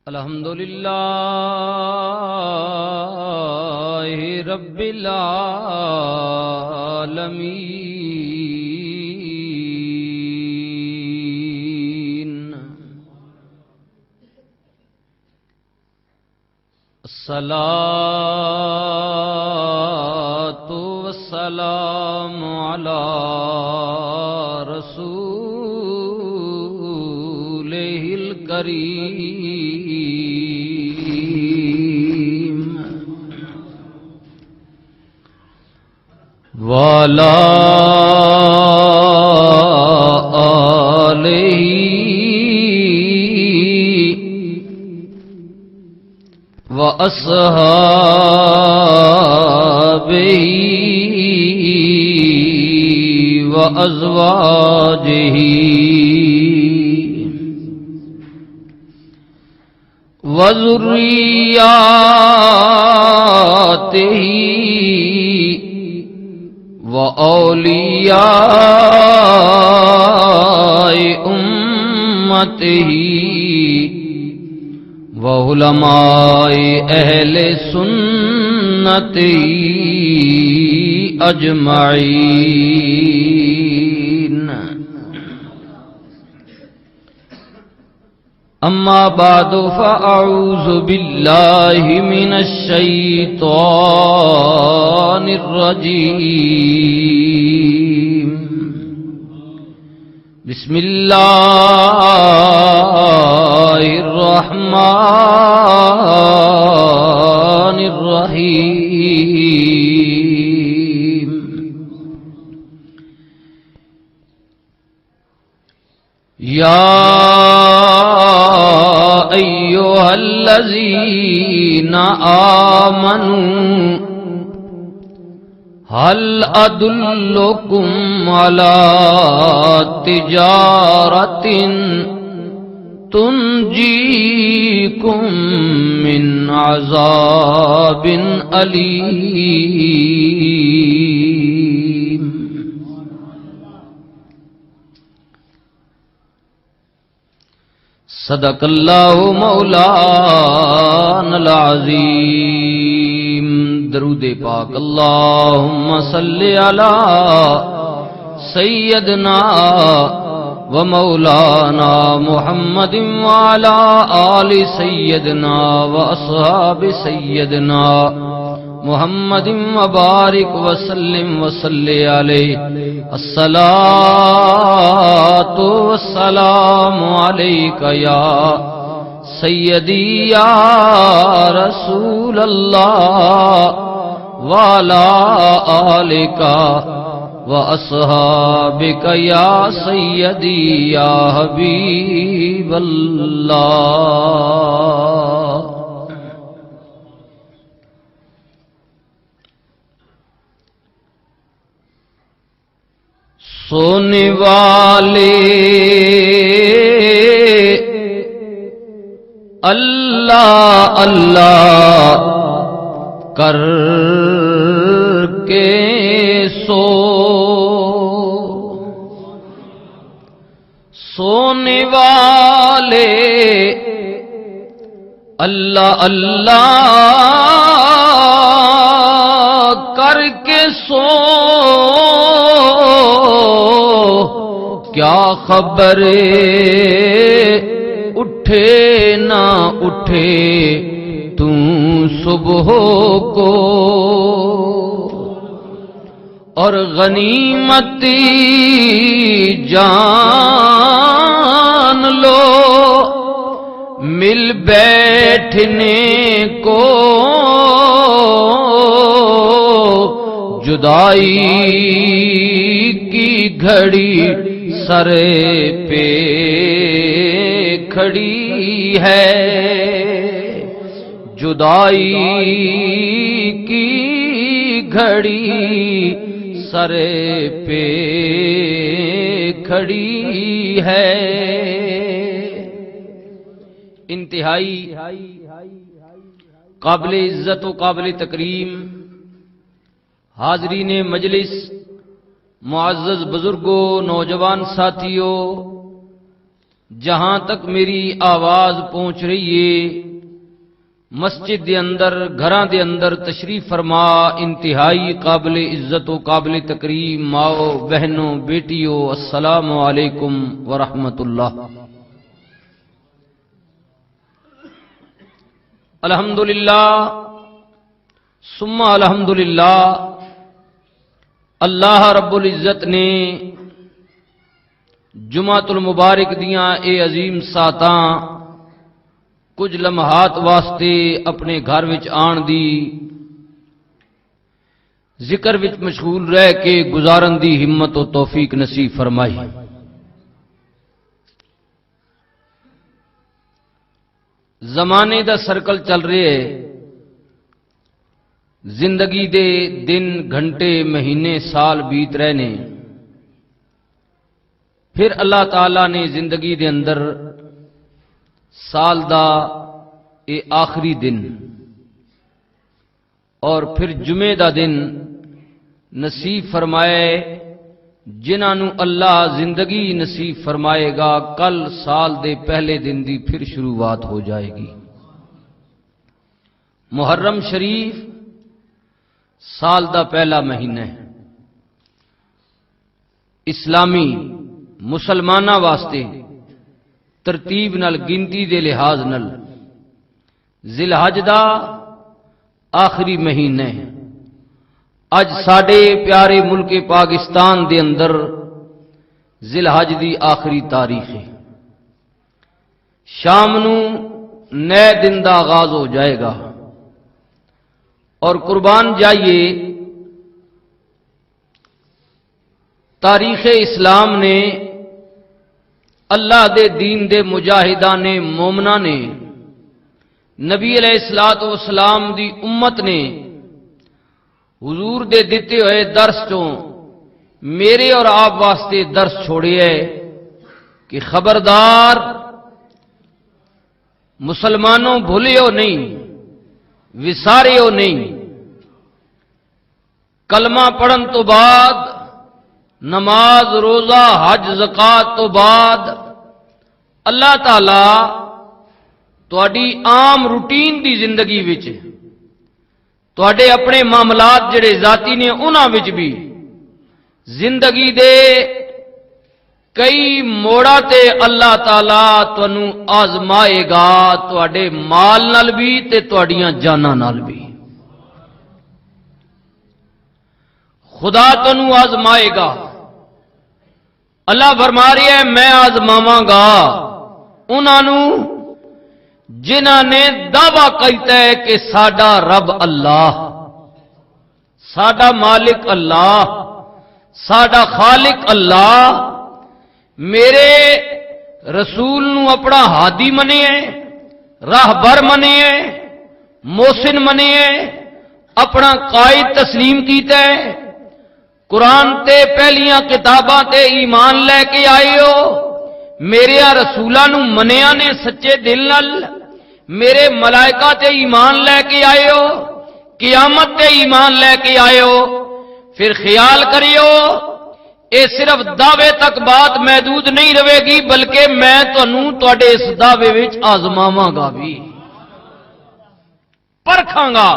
الحمدللہ رب العالمین الصلاۃ والسلام علی رسولہ الکریم وعلی آلہ وأصحابه وأزواجه وذرياته وأولياء أمته وعلماء اہل سنت اجمعین اما بعد فاعوذ باللہ من الشیطان الرجیم بسم اللہ الرحمن الرحیم یا ایھا الذین آمنوا هل أدلكم على تجارة تنجيكم من عذاب أليم صدق اللہ مولانا العظیم درود پاک اللہم صلی علی سیدنا و مولانا محمد وعلی آل سیدنا و اصحاب سیدنا محمد وبارک وسلم وصلی علیہ الصلاۃ والسلام علیک یا سیدی یا رسول اللہ وعلی آلک واصحابک یا سیدی یا حبیب اللہ سونے والے اللہ اللہ کر کے سونے والے اللہ اللہ کر کے کیا خبر اٹھے نہ اٹھے تو صبح کو اور غنیمت جان لو مل بیٹھنے کو جدائی کی گھڑی سر پہ کھڑی ہے جدائی کی گھڑی سر پہ کھڑی ہے انتہائی قابل عزت و قابل تکریم حاضرین مجلس، معزز بزرگوں، نوجوان ساتھیوں، جہاں تک میری آواز پہنچ رہی ہے مسجد دے اندر گھراں دے اندر تشریف فرما انتہائی قابل عزت و قابل تکریم ماؤ بہنوں بیٹیوں السلام علیکم ورحمۃ اللہ۔ الحمدللہ ثم الحمدللہ، اللہ رب العزت نے جمعۃ المبارک دیاں اے عظیم ساتاں کچھ لمحات واسطے اپنے گھر وچ آن دی ذکر وچ مشغول رہ کے گزارن دی ہمت و توفیق نصیب فرمائی۔ زمانے دا سرکل چل رہے ہے، زندگی دے دن گھنٹے مہینے سال بیت رہے نے، پھر اللہ تعالی نے زندگی دے اندر سال دا اے آخری دن اور پھر جمعے دا دن نصیب فرمائے، جنہاں نو اللہ زندگی نصیب فرمائے گا کل سال دے پہلے دن دی پھر شروعات ہو جائے گی۔ محرم شریف سال دا پہلا مہینہ ہے، اسلامی مسلمانہ واسطے ترتیب نال گنتی دے لحاظ نال ذی الحج دا آخری مہینہ ہے۔ اج ساڈے پیارے ملک پاکستان دے اندر ذی الحج دی آخری تاریخ ہے، شام نو نئے دن دا آغاز ہو جائے گا، اور قربان جائیے تاریخ اسلام نے اللہ دے دین دے مجاہدان نے مومنہ نے نبی علیہ الصلوۃ والسلام دی امت نے حضور دے دیتے ہوئے درس چوں میرے اور آپ واسطے درس چھوڑے ہے کہ خبردار مسلمانوں بھولیو نہیں، وساریو نہیں، کلمہ پڑھن تو بعد نماز روزہ حج زکات تو بعد اللہ تعالی تہاڈی عام روٹین دی زندگی وچ تہاڈے اپنے معاملات جڑے ذاتی نے انہاں وچ بھی زندگی دے کئی موڑاں تے اللہ تعالی تانوں آزمائے گا، تہاڈے مال نال بھی تے تہاڈیاں جاناں نال بھی خدا تانوں آزمائے گا۔ اللہ فرما رہی ہے میں آزماواں گا انہاں نوں جنہاں نے دعویٰ کیتا ہے کہ ساڈا رب اللہ، ساڈا مالک اللہ، ساڈا خالق اللہ، میرے رسول نو اپنا ہادی منے ہے، راہبر منے ہے، محسن منے ہے، اپنا قائد تسلیم کیتا ہے، قرآن تے پہلیاں کتاباں تے ایمان لے کے آئے ہو، میرے رسولاں نو منیا نے سچے دل نال، میرے ملائکہ تے ایمان لے کے آئے ہو، قیامت تے ایمان لے کے آئے ہو، پھر خیال کریو اے صرف دعوے تک بات محدود نہیں رہے گی، بلکہ میں تانوں تواڈے اس دعوے وچ آزماواں گا بھی، پرکھاں گا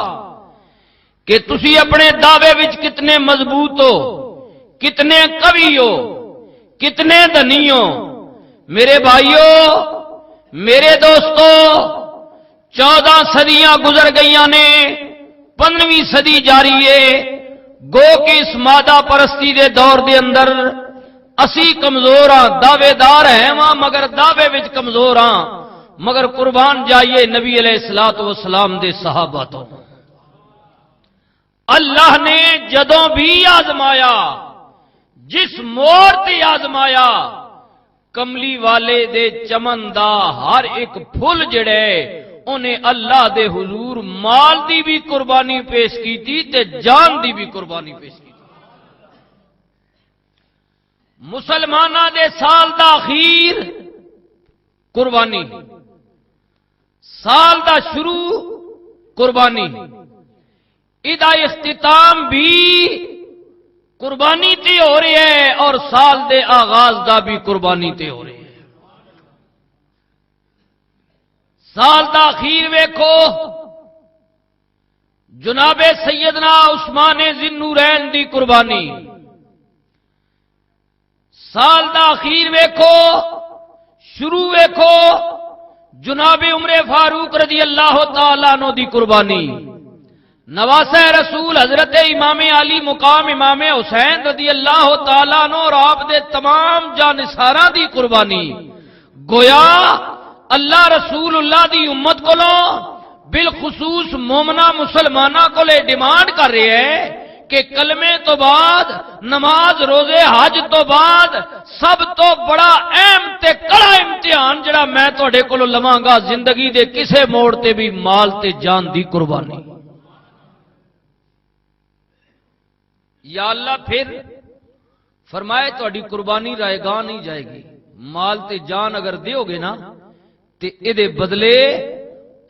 کہ تسی اپنے دعوے وچ کتنے مضبوط ہو، کتنے قوی ہو، کتنے دھنی ہو۔ میرے بھائیوں، میرے دوستو، 14 صدیاں گزر گئیاں نے، 15ویں صدی جاری ہے، گو کہ اس مادہ پرستی دے دور دے اندر اسی کمزور ہاں، دعوے دار ہیں وہاں مگر دعوے وچ کمزور ہاں، مگر قربان جائیے نبی علیہ الصلوۃ والسلام دے صحابہ تو اللہ نے جدوں بھی آزمایا، جس موڑ تے آزمایا، کملی والے دے چمن دا ہر ایک پھل جڑے انہیں اللہ دے حضور مال دی بھی قربانی پیش کی تھی تے جان دی بھی قربانی پیش کی تھی۔ مسلمانہ دے سال دا اخیر قربانی، سال دا شروع قربانی، ادا اختتام بھی قربانی تے ہو رہی ہے اور سال دے آغاز دا بھی قربانی تے ہو رہی ہے۔ سال دا اخیر ویکھو جناب سیدنا عثمان ذی-النورین دی قربانی، سال دا اخیر ویکھو شروع ویکھو جناب عمر فاروق رضی اللہ تعالیٰ عنہ دی قربانی، نواسہ رسول حضرت امام علی مقام امام حسین رضی اللہ تعالیٰ عنہ اور آپ دے تمام جانثاراں دی قربانی۔ گویا اللہ رسول اللہ دی امت کولوں بالخصوص مومنہ مسلمانہ کو لے ڈیمانڈ کر رہے ہیں کہ کلمے تو بعد نماز روزے حج تو بعد سب تو بڑا اہم تے کڑا امتحان جڑا میں تواڈے کولوں لواں گا زندگی دے کسے موڑ تے بھی مال تے جان دی قربانی۔ یا اللہ پھر فرمائے تواڈی قربانی رائے گاہ نہیں جائے گی، مال تے جان اگر دیو گے نا تے اے دے بدلے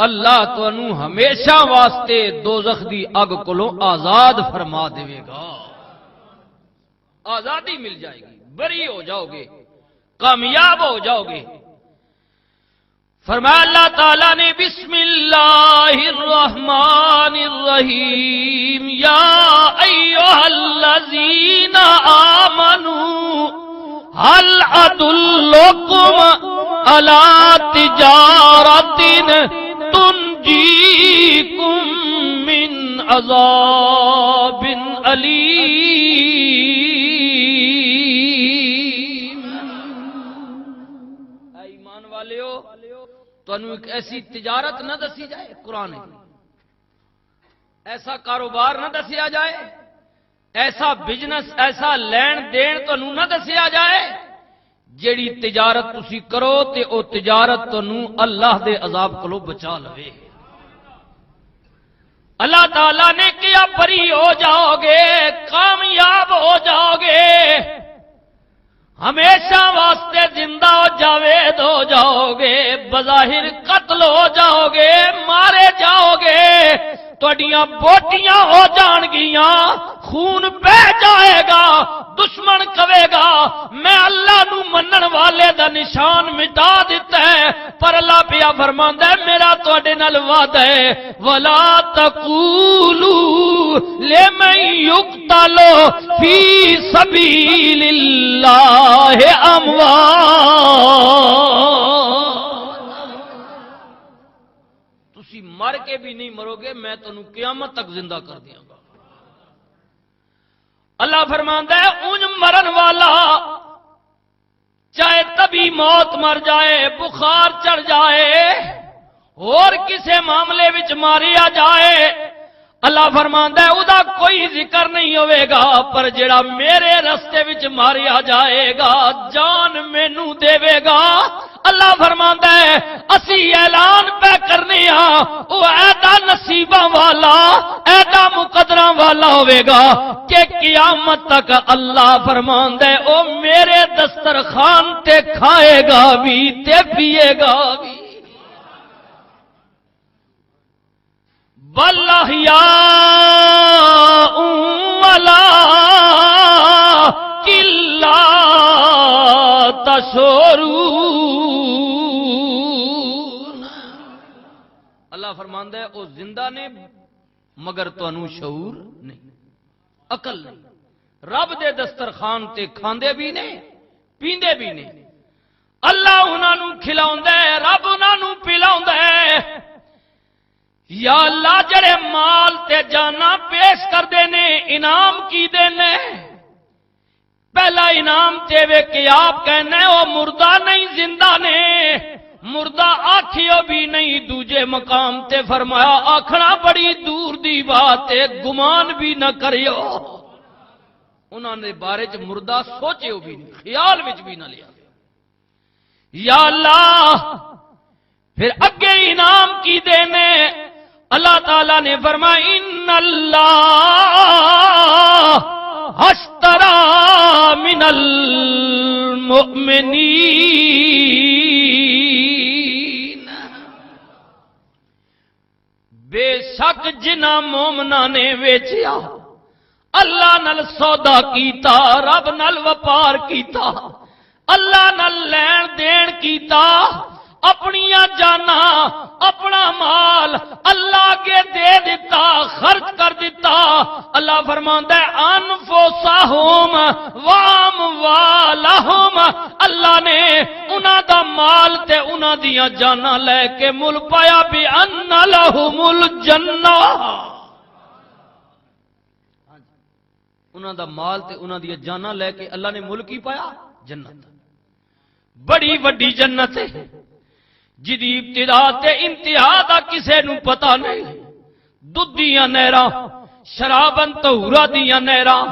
اللہ تانوں ہمیشہ واسطے دوزخ دی اگ کولوں آزاد فرما دے گا، آزادی مل جائے گی، بری ہو جاؤ گے، کامیاب ہو جاؤ گے۔ فرمایا اللہ تعالیٰ نے بسم اللہ الرحمن الرحیم یا ایھا الذین آمنوا هل ادلکم علی تجارۃ تنجیکم من عذاب علیم۔ اے ایمان والیو تانوں ایک ایسی تجارت نہ دسی جائے، قرآن ایسا کاروبار نہ دسیا جائے، ایسا بزنس ایسا لین دین تانوں نہ دسیا جائے جیڑی تجارت تسی کرو تے او تجارت تانوں اللہ دے عذاب کولوں بچا لوے۔ اللہ تعالیٰ نے کیا بری ہو جاؤ گے، کامیاب ہو جاؤ گے، ہمیشہ واسطے زندہ ہو جاوید ہو جاؤ گے، بظاہر قتل ہو جاؤ گے، مارے جاؤ گے، تواڈیاں بوٹیاں ہو جان گیاں، خون بہ جائے گا، دشمن کہے گا میں اللہ نو منن والے دا نشان مٹا دیتا ہے، پر اللہ پیا فرماندا ہے میرا تواڈے نال وعدہ ہے ولا تقولوا لمن يقتل في سبيل الله اموات، تسی مر کے بھی نہیں مرو گے، میں تانوں قیامت تک زندہ کر دیاں گا۔ اللہ فرماندا ہے اونج مرن والا چاہے تبھی موت مر جائے، بخار چڑھ جائے، اور کسے معاملے وچ ماریا جائے، اللہ فرماندا ہے ادا کوئی ذکر نہیں ہوئے گا، پر جڑا میرے رستے وچ ماریا جائے گا جان مینوں دے گا۔ اللہ فرماندا ہے اسی اعلان پہ کرنے ہاں او ایڈا نصیباں والا ایڈا مقدراں والا ہوئے گا کہ قیامت تک اللہ فرماندا ہے او میرے دسترخوان تے کھائے گا بھی تے پیے گا بھی۔ بل احیاء ولکن لا تشعرون۔ اللہ فرماندا ہے او زندہ نے مگر تانوں شعور نہیں، عقل نہیں۔ رب دے دسترخوان تے کھاندے بھی نے پیندے بھی نے، اللہ انہاں نوں کھلاوندا ہے، رب انہاں نوں پلاوندا ہے۔ یا اللہ جڑے مال تے جانا پیش کر دینے انعام کی دینے، پہلا انعام تے وے کہ آپ کہنے او مردہ نہیں زندہ نے، مردہ آکھیو بھی نہیں، دوجے مقام تے فرمایا آکھنا بڑی دور دی بات ہے، گمان بھی نہ کریو، انہوں نے بارے چ مردہ سوچیو بھی نہیں، خیال وچ بھی نہ لیا۔ یا اللہ پھر اگے انعام کی دینے، اللہ تعالیٰ نے فرمایا ان اللہ اشترى من المؤمنین، بے شک جنہ مومنہ نے ویچیا، اللہ نال سودا کیتا، رب نال وپار کیتا، اللہ نال لین دین کیتا، اپنی جانا اپنا مال اللہ کے دے دیتا، خرچ کر دیتا۔ اللہ فرماندا ہے انفسہم واموالہم، اللہ نے انہاں دا مال تے انہاں دیاں جاناں لے کے مل پایا بِأَنَّ لَهُمُ الْجَنَّةَ، انہاں دا مال تے انہاں دیاں جاناں لے کے اللہ نے مل کی پایا؟ جنت۔ بڑی وڈی جنت ہے جدی ابتدا تے انتہا دا کسے نو پتہ نہیں۔ دودھ دیاں نہراں، شرابن طہورا دیاں نہراں،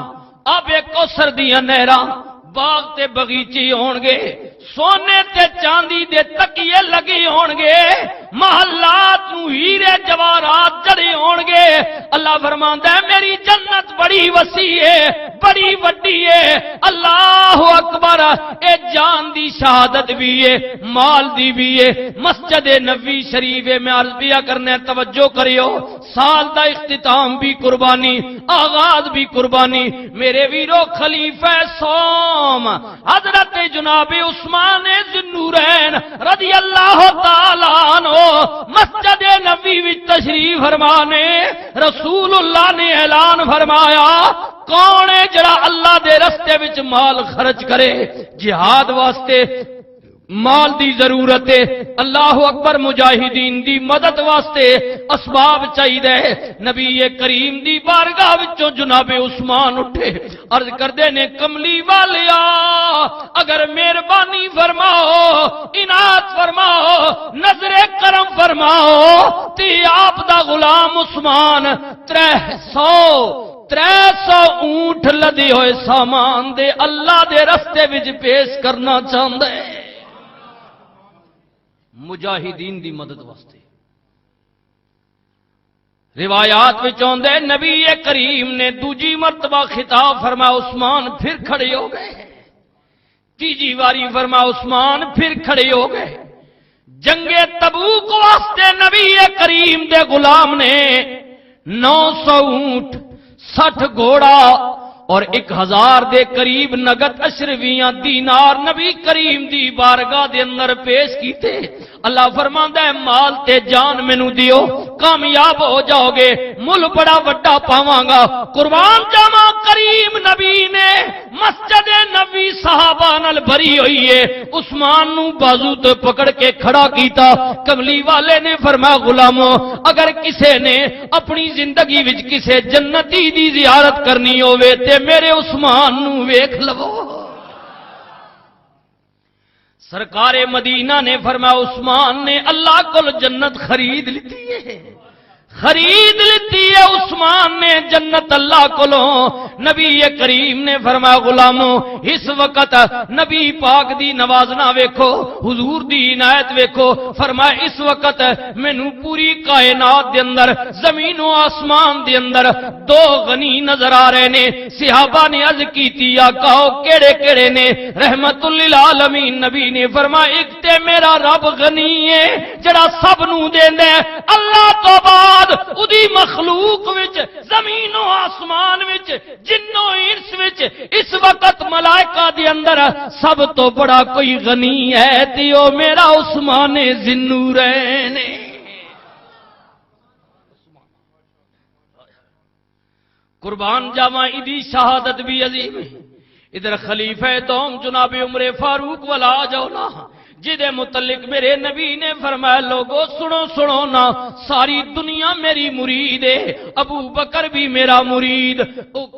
آب کوثر دیاں نہراں، باغ تے بغیچے ہون گے، سونے تے چاندی دے تکیے لگے ہون گے، محلات نو ہیرے جواہرات جڑے ہون گے۔ اللہ فرماندا ہے میری جنت بڑی وسیع ہے، بڑی وڈی ہے۔ اللہ اکبر، اے جان دی شہادت بھی ہے، مال دی بھی ہے۔ مسجد نبوی شریف میں عرض بیا کرنے توجہ کریو، سال دا اختتام بھی قربانی، آغاز بھی قربانی۔ میرے ویرو خلیفہ سوم حضرت جناب عثمان ذوالنورین رضی اللہ تعالیٰ عنہ مسجد نبوی وچ تشریف فرمانے، رسول اللہ نے اعلان فرمایا کون ہے جڑا اللہ دے رستے وچ مال خرچ کرے، جہاد واسطے مال دی ضرورت ہے، اللہ اکبر، مجاہدین دی مدد واسطے اسباب چاہیے۔ نبی کریم دی بارگاہ وچوں جناب عثمان اٹھے، عرض کردے نے کملی والیا اگر مہربانی فرماؤ، عنایت فرماؤ، نظر کرم فرماؤ، تے آپ دا غلام عثمان 300 اونٹ لدے ہوئے سامان دے اللہ دے رستے وچ پیش کرنا چاہندا ہے، مجاہدین دی مدد واسطے۔ روایات میں چاہتے نبی کریم نے دوجی مرتبہ خطاب فرمایا عثمان پھر کھڑے ہو گئے، تیجی واری فرمایا عثمان پھر کھڑے ہو گئے۔ جنگ تبوک واسطے نبی کریم دے غلام نے 900 اونٹ، 60 گھوڑا اور 1000 دے قریب نگد اشرفیاں دینار نبی کریم دی بارگاہ دے اندر پیش کیتے۔ اللہ فرماندا ہے مال تے جان مینوں دیو، کامیاب ہو جاؤ گے، مل بڑا وڈا پاواں گا۔ قربان جاواں کریم نبی نے مسجد نبی صحابہ نال بھری ہوئی ہے، عثمان نو بازو تے پکڑ کے کھڑا کیتا۔ کملی والے نے فرمایا غلامو اگر کسے نے اپنی زندگی وچ کسے جنتی دی زیارت کرنی ہوے تے میرے عثمان نو ویکھ لو۔ سرکار مدینہ نے فرمایا عثمان نے اللہ کو جنت خرید لیتی ہے، خرید لیتی ہے عثمان نے جنت اللہ کو۔ نبی کریم نے فرمایا غلامو اس وقت نبی پاک دی نوازنا ویکھو، حضور دی عنایت ویکھو۔ فرمایا اس وقت مینوں پوری کائنات دے اندر، زمین و آسمان دے اندر 2 غنی نظر آ رہے نے۔ صحابہ نے عرض کیتی آقا کیڑے کیڑے نے؟ رحمت للعالمین نبی نے فرمایا ایک تے میرا رب غنی ہے جڑا سب نو دیندا ہے، اللہ تو بعد اُدی مخلوق وچ، زمین و آسمان وچ، جن و انس وچ، اس وقت ملائکہ دے اندر سب تو بڑا کوئی غنی ہے تے او میرا عثمان ذوالنورین۔ قربان جاواں ایدی شہادت بھی عظیم ہے۔ ادھر خلیفہ دوم جناب عمر فاروق والا جاؤ نا، جدے متعلق میرے نبی نے فرمایا لوگو سنو سنو نا، ساری دنیا میری مرید ہے، ابو بکر بھی میرا مرید،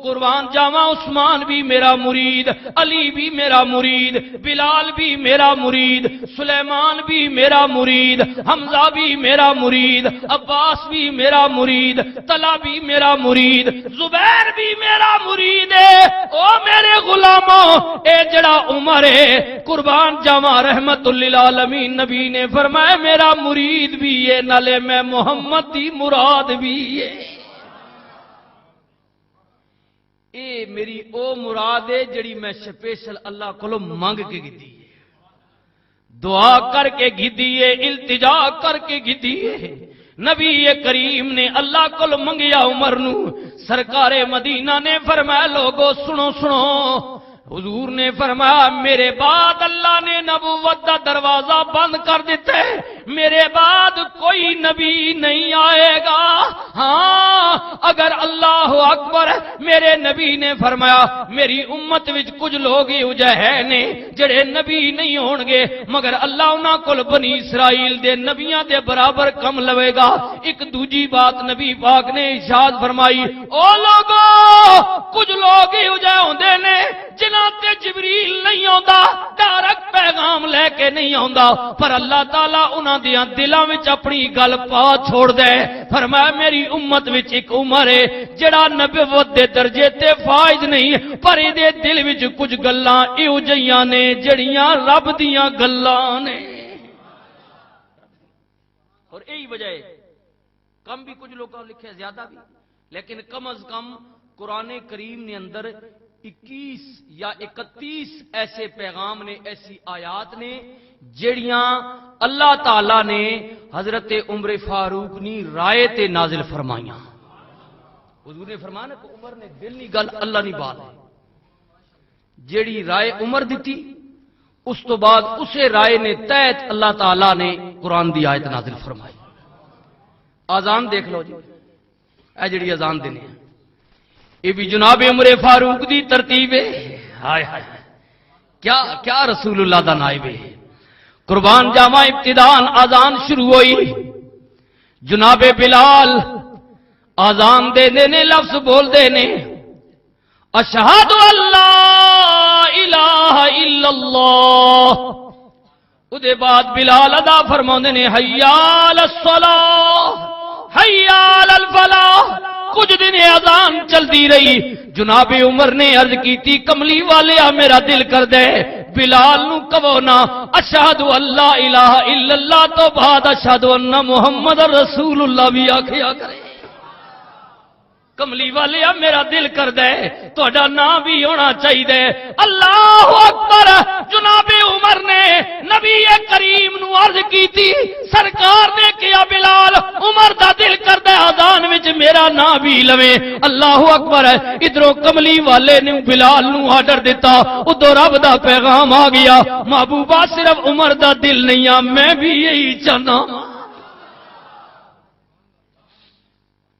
قربان جاواں عثمان بھی میرا مرید، علی بھی میرا مرید، بلال بھی میرا مرید، سلیمان بھی میرا مرید، حمزہ بھی میرا مرید، عباس بھی میرا مرید، طلحہ بھی میرا مرید، زبیر بھی میرا مرید ہے۔ او میرے غلاموں اے جڑا عمر ہے قربان جاواں رحمت للعالمین نبی نے فرمایا میرا مرید بھی ہے، نالے میں محمد دی مراد بھی ہے۔ اے میری او مراد ہے جڑی میں سپیشل اللہ کولوں مانگ کے گدی ہے، دعا کر کے گدی ہے، التجا کر کے گدی ہے۔ نبی کریم نے اللہ کول منگیا عمر نو، سرکار مدینہ نے فرمایا لوگو سنو سنو، حضور نے فرمایا میرے بعد اللہ نے نبوت کا دروازہ بند کر دیتا ہے، میرے بعد کوئی نبی نہیں آئے گا۔ ہاں اگر اللہ اکبر، میرے نبی نے فرمایا میری امت وچ کچھ لوگ ہی ہے نے جڑے نبی نہیں ہون گے، مگر اللہ انہاں کول بنی اسرائیل دے نبیاں دے برابر کم لوے گا۔ ایک دوجی بات نبی پاک نے ارشاد فرمائی، او لوگو کچھ لوگ ہی ہوندے نے جنہاں تے جبریل نہیں آندا، ڈائریکٹ پیغام لے کے نہیں آندا، پر اللہ تعالی انہاں دیاں دلاں وچ اپنی گل پا چھوڑ دے۔ فرمایا میری امت وچ ایک عمر ہے جڑا نبوت دے درجے تے فائز نہیں، پر دے دل وچ کچھ گلاں ایو جیاں نے جڑیاں رب دیاں گلاں نے۔ اور یہی وجہ ہے کم بھی کچھ لوگوں نے لکھے، زیادہ بھی، لیکن کم از کم قرآن کریم نے اندر 21 یا 31 ایسے پیغام نے، ایسی آیات نے جڑیاں اللہ تعالی نے حضرت عمر فاروق نی رائے تے نازل فرمائیاں۔ حضور نے فرمایا نا کہ عمر نے دل نہیں گل اللہ نہیں بات ہے، جیڑی رائے عمر دیتی اس تو بعد اسے رائے نے تحت اللہ تعالی نے قرآن دی آیت نازل فرمائی۔ آزان دیکھ لو جی، اے جڑی آزان دینے ہیں یہ بھی جناب عمر فاروق دی ترتیب ہے۔ ہائے ہائے کیا رسول اللہ دا نائب ہے۔ قربان جاواں ابتدان آزان شروع ہوئی، جناب بلال آزان دے دینے لفظ بول دینے، اشہد اللہ الہ الا اللہ، ادھے بعد بلال ادا فرماؤندے نے حی علی الصلاۃ حی علی الفلاح۔ کچھ دن اذان چلتی رہی، جناب عمر نے عرض کی تھی کملی والے میرا دل کر دے بلال نو کہو نا اشہد اللہ الہ الا اللہ تو بعد اشہد ان محمد رسول اللہ بھی آکھیا کرے۔ کملی والے میرا دل کر دے تہاڈا نام بھی ہونا چاہیے اللہ اکبر۔ جناب عمر نے نبی کریم نو عرض کی تھی، سرکار نے کیا بلال عمر دا دل کر دے اذان وچ میرا نام بھی لوے۔ اللہ اکبر۔ ادھروں کملی والے نے بلال نو آرڈر دیتا، ادھر رب دا پیغام آ گیا، محبوبہ صرف عمر دا دل نہیں آ، میں بھی یہی چاہنا۔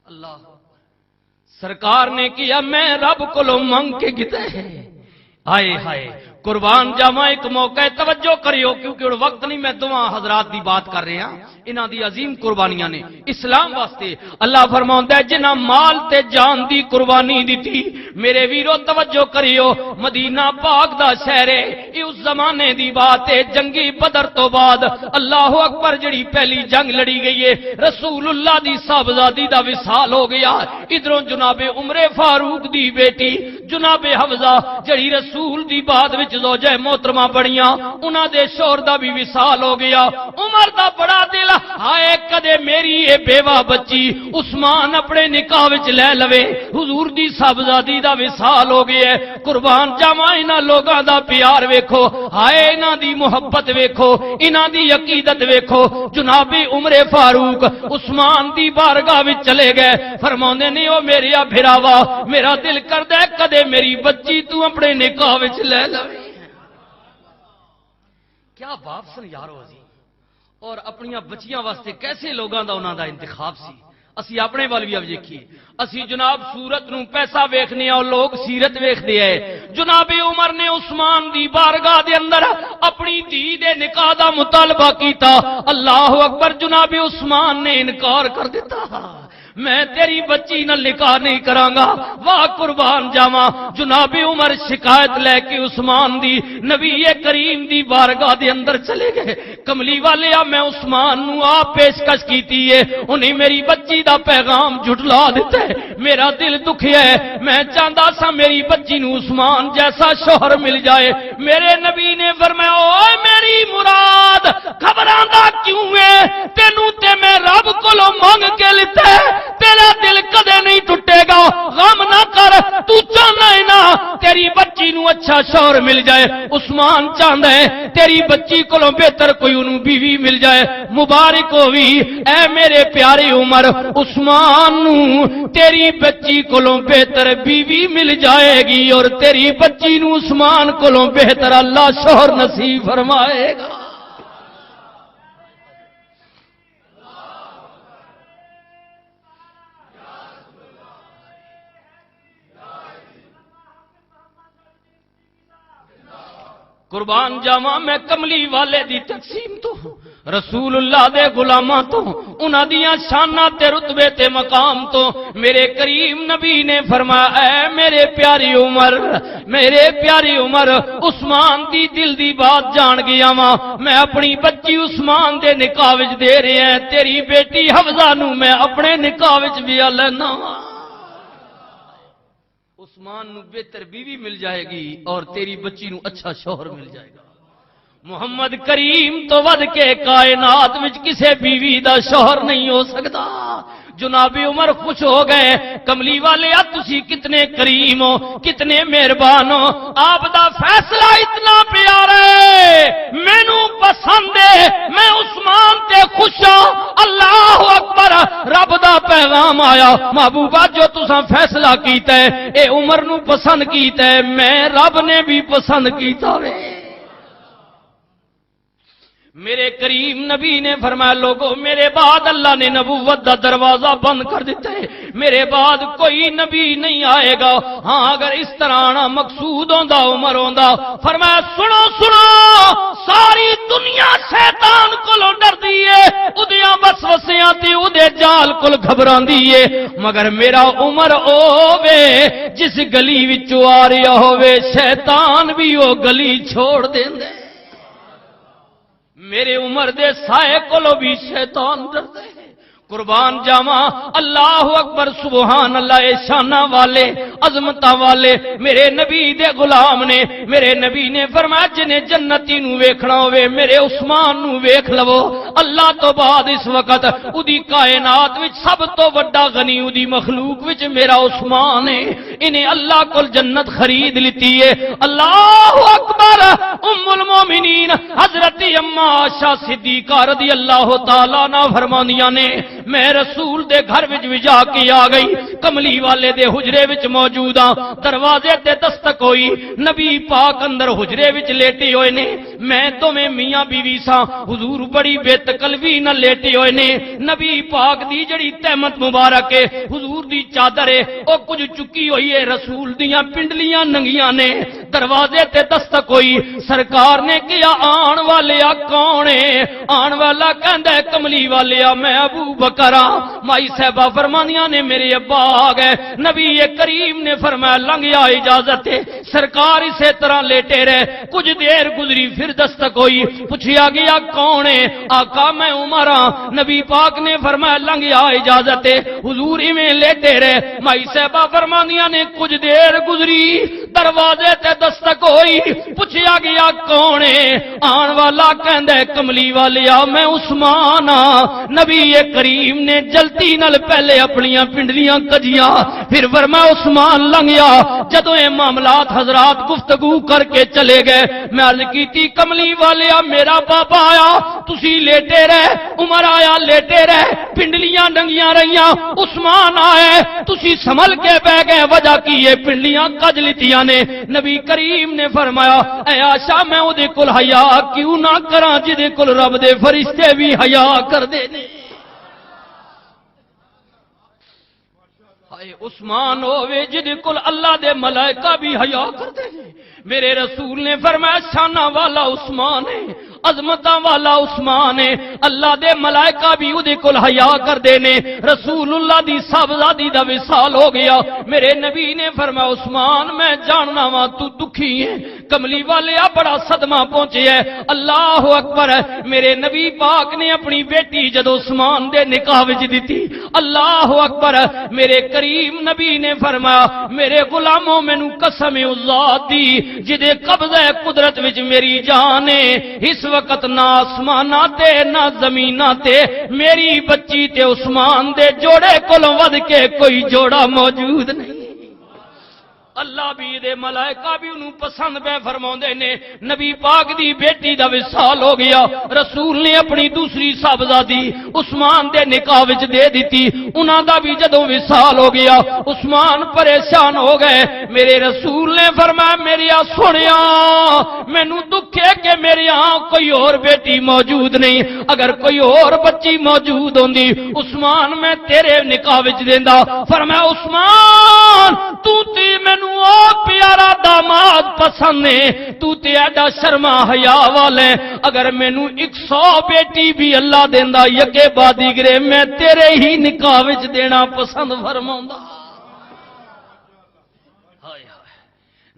اللہ سرکار نے کیا میں رب کو منگ کے گتا ہے۔ آئے ہائے قربان جاواں ایک موقع توجہ کریو کیونکہ وقت نہیں، میں دعا حضرات دی بات کر رہے ہیں، انہاں دی عظیم قربانیاں نے اسلام واسطے۔ اللہ فرماوندا ہے جنہاں مال تے جان دی قربانی دتی، میرے ویرو توجہ کریو، مدینہ پاک دا شہر ہے، یہ اس زمانے دی بات ہے، جنگی بدر تو بعد اللہ اکبر جڑی پہلی جنگ لڑی گئی ہے، رسول اللہ دی صاحبزادی دا وصال ہو گیا۔ ادھروں جناب عمر فاروق دی بیٹی جناب حفصہ جڑی رسول دی بعد وچ زوجہ محترمہ بڑیاں، انہاں دے شوہر دا بھی وصال ہو گیا۔ عمر دا بڑا دل ہائے کدے میری اے بیوہ بچی عثمان اپنے نکاح وچ لے لوے، حضور دی صاحبزادی دا وصال ہو گیا ہے۔ قربان جاواں انہاں لوگاں دا پیار ویکھو، ہائے انہاں دی محبت ویکھو، انہاں دی عقیدت ویکھو۔ جناب عمر فاروق عثمان دی بارگاہ وچ چلے گئے، فرماندے نے او میرا بھراوا میرا دل کردا ہے کدے میری بچی تو اپنے نکاح وچ لے لوے۔ کیا باپ سن یارو عزیز، اور اپنی بچیاں واسطے کیسے لوگاں دا انہاں دا انتخاب سی۔ اسی اپنے وال بھی اب دیکھیے، اسی جناب صورت نو پیسہ ویکھنے اور لوگ سیرت ویکھدے ہیں۔ جناب عمر نے عثمان دی بارگاہ دے اندر اپنی دھی دے نکاح دا مطالبہ کیتا، اللہ اکبر، جناب عثمان نے انکار کر دیتا، میں تیری بچی نہ نکاح نہیں کرانگا۔ واہ قربان جاواں، جناب عمر شکایت لے کے عثمان دی نبی کریم دی بارگاہ دے اندر چلے گئے۔ کملی والے میں عثمان نو آپ پیشکش کیتی ہے، انہیں میری بچی دا پیغام جھٹلا دیتا ہے، میرا دل دکھیا ہے، میں چاہتا سا میری بچی نو عثمان جیسا شوہر مل جائے۔ میرے نبی نے فرمایا اوے میری مراد گھبراندا کیوں ہے، تینوں تے میں رب کولوں مانگ کے لتا ہے، تیرا دل کدے نہیں ٹوٹے گا، غم نہ کر، تو چاہنا ہے نا تیری بچی نو اچھا شوہر مل جائے، عثمان چاہتا ہے تیری بچی کو بہتر کوئی انہوں بیوی مل جائے، مبارک ہوئی اے میرے پیارے عمر، عثمان نو تیری بچی کو بہتر بیوی مل جائے گی اور تیری بچی نو عثمان کو بہتر اللہ شوہر نصیب فرمائے گا۔ قربان جاواں میں کملی والے دی تقسیم تو رسول اللہ دے غلاماں تو انہاں دیاں شاناں تے رتبے تے مقام تو میرے کریم نبی نے فرمایا اے میرے پیاری عمر، میرے پیاری عمر، عثمان دی دل دی بات جان گیا واں، میں اپنی بچی عثمان دے نکاح وچ دے رہے ہیں، تیری بیٹی حفصہ نو میں اپنے نکاح وچ بھی لینا واں، عثمان نو بہتر بیوی مل جائے گی اور تیری بچی نو اچھا شوہر مل جائے گا۔ محمد کریم تو ود کے کائنات وچ کسے بیوی دا شوہر نہیں ہو سکتا۔ جناب عمر خوش ہو گئے، کملی والے تسی کتنے کریم ہو، کتنے مہربان ہو، آپ دا فیصلہ اتنا پیارا ہے، مینوں پسند ہے، میں عثمان تے خوش ہوں۔ اللہ اکبر، رب دا پیغام آیا، محبوبہ جو تساں فیصلہ کیتا ہے اے عمر نو پسند کیتا ہے، میں رب نے بھی پسند کیتا ہے۔ میرے کریم نبی نے فرمایا لوگوں میرے بعد اللہ نے نبوت دا دروازہ بند کر دیتا ہے، میرے بعد کوئی نبی نہیں آئے گا، ہاں اگر اس طرح آنا مقصود ہوندا عمر ہوندا۔ فرمایا سنو سنو، ساری دنیا شیطان کولوں ڈردی ہے، اودیاں وسوسیاں تے اودے جال کول گھبراندی ہے، مگر میرا عمر ہووے جس گلی وچوں آ رہا ہووے شیطان بھی وہ گلی چھوڑ دیندے، میرے عمر دے سائے کولو بھی شیطان ڈردے ہیں۔ قربان جاواں، اللہ اکبر سبحان اللہ، شانہ والے عظمتاں والے میرے نبی دے غلام نے، میرے نبی نے فرمایا جنہیں جنتی نو ویکھنا ہوئے میرے عثمان نو ویکھ لو۔ اللہ تو بعد اس وقت اودی کائنات وچ سب تو بڑا غنی اودی مخلوق وچ میرا عثمان ہے، انہیں اللہ کول جنت خرید لیتی ہے۔ اللہ اکبر، ام المومنین حضرت اما عائشہ صدیقہ رضی اللہ تعالیٰ عنہ فرماندیاں نے میں رسول دے گھر وچ بھی جا کے آ گئی، کملی والے دے حجرے وچ موجود ہاں، دروازے تے دستک ہوئی، نبی پاک اندر حجرے وچ لیٹے ہوئے نے، میں دوویں میاں بیوی ساں، حضور بڑی بے تکلفی نہ لیٹے ہوئے نے، نبی پاک دی جڑی تہمت مبارک ہے، حضور دی چادر ہے او کچھ چکی ہوئی ہے، رسول دیاں پنڈلیاں ننگیاں نے، دروازے تے دستک ہوئی، سرکار نے کیا آن والے کون ہے؟ آن والا کہندا ہے کملی والے میں ابو بکر، مائی صاحبہ فرمانیاں نے میرے ابا آ گئے، نبی کریم نے فرمایا لنگیا اجازت ہے، سرکار اسی طرح لیٹے رہے، کچھ دیر گزری پھر دستک ہوئی، پوچھیا گیا کون ہے؟ آقا میں عمر ہاں، نبی پاک نے فرمایا لنگیا اجازت ہے، حضور میں لیٹے رہے، مائی صاحبہ فرمانیاں نے کچھ دیر گزری، دروازے تے دستک ہوئی، پوچھیا گیا کون ہے؟ آن والا کہندا ہے کملی والیا میں عثمان ہاں، نبی کریم نے جلتی نال پہلے اپنیاں پنڈلیاں کجیاں، پھر فرمایا عثمان لنگیا، جدوں یہ معاملات حضرات گفتگو کر کے چلے گئے، میں عرض کیتی کملی والیا میرا بابا آیا، تسی لیٹے رہے، عمر آیا لیٹے رہے، پنڈلیاں ڈنگیاں رہیاں، عثمان آئے تسی سنبھل کے بہ گئے، وجہ کی یہ پنڈلیاں کج لیتیاں نے؟ نبی کریم نے فرمایا اے عائشہ میں او دے کول حیا کیوں نہ کراں جدے کول رب دے فرشتے بھی حیا کر دے نے۔ عثمان ہووے جدے کول اللہ دے ملائکہ بھی حیا کردے ہیں، میرے رسول نے فرمایا شانہ والا عثمان ہے، عظمتاں والا عثمان ہے، اللہ دے ملائکہ بھی اودے کول حیا کردے نے، رسول اللہ دی صاحبزادی دا وصال ہو گیا، میرے نبی نے فرمایا عثمان میں جاننا وا تو دکھی ہے، کملی والے بڑا صدمہ پہنچے ہے۔ اللہ اکبر، میرے نبی پاک نے اپنی بیٹی جدو عثمان دے نکاح وچ دتی، اللہ اکبر، میرے کریم نبی نے فرمایا میرے غلاموں مینوں قسم ذات دی جدے قبضہ قدرت وچ میری جان ہے، اس وقت نہ آسماناں تے نہ زمیناں تے میری بچی تے عثمان دے جوڑے کولوں ود کے کوئی جوڑا موجود نہیں۔ اللہ بھی دے ملائکہ بھی انہوں پسند پہ فرماؤندے نے۔ نبی پاک دی بیٹی دا وصال ہو گیا، رسول نے اپنی دوسری صاحبزادی عثمان دے نکاح وچ دے دیتی، انہاں دا بھی جدوں وصال ہو گیا عثمان پریشان ہو گئے۔ میرے رسول نے فرمایا میری سنیا، مینوں دکھ ہے کہ میرے ہاں کوئی اور بیٹی موجود نہیں، اگر کوئی اور بچی موجود ہوندی عثمان میں تیرے نکاح وچ دیندا۔ فرمایا عثمان تو تی مینوں او پیارا داماد پسند ہے، تو تے ایڈا شرما حیا والے، اگر مینوں 100 بیٹی بھی اللہ دیندا یکے بعد دیگرے میں تیرے ہی نکاح وچ دینا پسند فرماوندا۔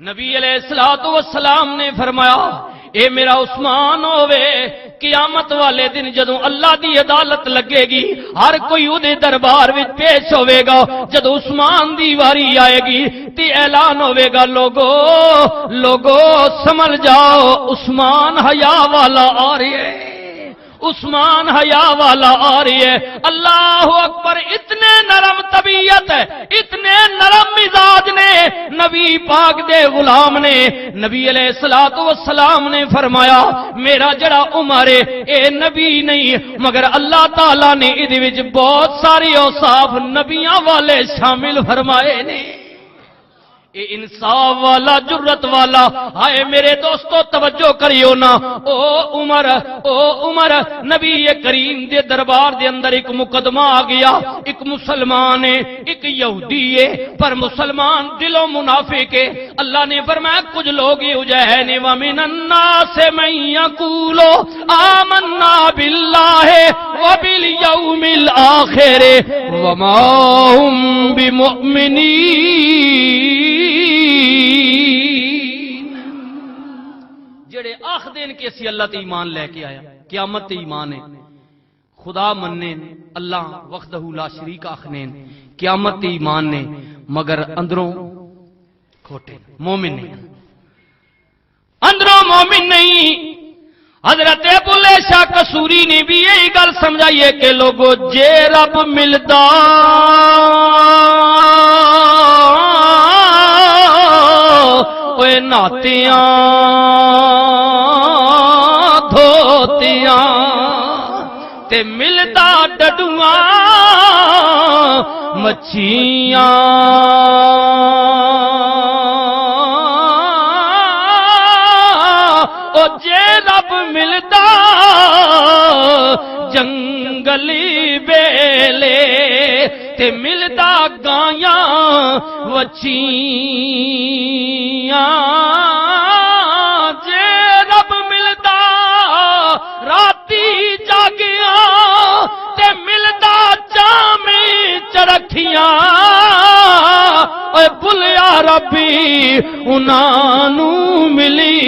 نبی علیہ الصلوۃ والسلام نے فرمایا اے میرا عثمان ہووے، قیامت والے دن جدوں اللہ دی عدالت لگے گی ہر کوئی اودے دربار وچ پیش ہوے گا، جدوں عثمان دی واری آئے گی تے اعلان ہوے گا لوگو سمجھ جاؤ عثمان حیا والا آ رہا ہے، عثمان حیا والا آ رہی ہے۔ اللہ اکبر، اتنے نرم طبیعت ہے، اتنے نرم مزاج نے نبی پاک دے غلام نے۔ نبی علیہ الصلوۃ والسلام نے فرمایا میرا جڑا عمر ہے اے نبی نہیں مگر اللہ تعالی نے ادھے وچ بہت ساری اوصاف نبیاں والے شامل فرمائے نے۔ اے انصاف والا، جرت والا، ہائے میرے دوستو توجہ کریو نا۔ او عمر، نبی کریم دے دربار دے اندر ایک مقدمہ آ گیا، ایک مسلمان ہے ایک یہودی ہے، پر مسلمان دلوں منافق ہے۔ اللہ نے فرمایا کچھ لوگ یہ جہن ومن الناس من یقول آمنا باللہ وبالیوم الآخر وما هم بمؤمنین، جڑے آخ دین کے اسی اللہ تے ایمان لے کے آیا، قیامت تے ایمان ہے، خدا مننے اللہ وحدہ لا شریک آخنے، قیامت تے ایمان نے، مگر اندروں کھوٹے مومن نہیں، اندروں مومن نہیں۔ حضرت بلے شاہ قصوری نے بھی یہی گل سمجھائیے کہ لوگوں جے رب ملدا اوے ناتیاں دھوتیاں تے ملدا ڈڈواں مچھیاں، او جے رب ملدا جنگلی بیلے تے ملدا گایاں وچیاں، جے رب ملدا راتی جاگیاں تے ملدا جامی چرکھیاں، اے بلیا ربی انہاں ملی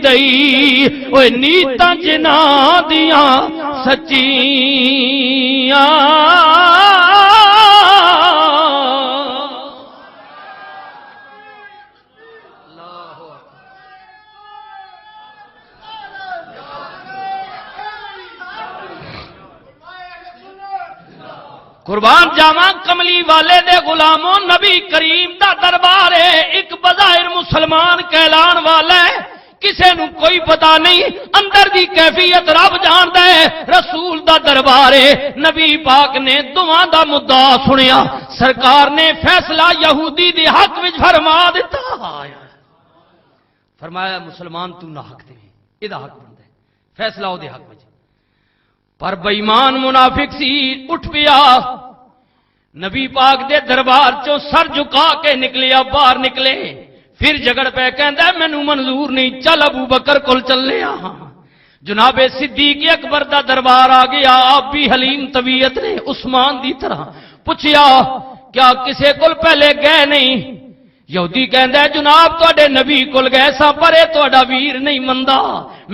دئی، اے نیتاں جنہاں دیاں سچیاں۔ قربان جاواں کملی والے دے غلاموں، نبی کریم دا دربار ہے، ایک بظاہر مسلمان کہلان والا ہے، کسے نو کوئی پتا نہیں، اندر دی کیفیت رب جاندا ہے۔ رسول دا دربار ہے، نبی پاک نے دعا دا مدعا سنیا، سرکار نے فیصلہ یہودی دے حق وچ فرما دیتا، فرمایا مسلمان تو نہ حق دے، ادا حق بندا ہے، فیصلہ او دے حق وچ۔ پر بے ایمان منافق سی اٹھ پیا، نبی پاک دے دربار چوں سر جھکا کے نکلیا، باہر نکلے، پھر جگڑ پہ کہندا ہے مینوں منظور نہیں، چل ابو بکر کول چلے آ۔ جناب صدیق اکبر دا دربار آ گیا، آپ بھی حلیم طبیعت نے عثمان دی طرح، پوچھیا کیا کسے کول پہلے گئے نہیں؟ یہودی کہندا ہے جناب تواڈے نبی کول گئے سا پر اے تواڈا ویر نہیں مندا،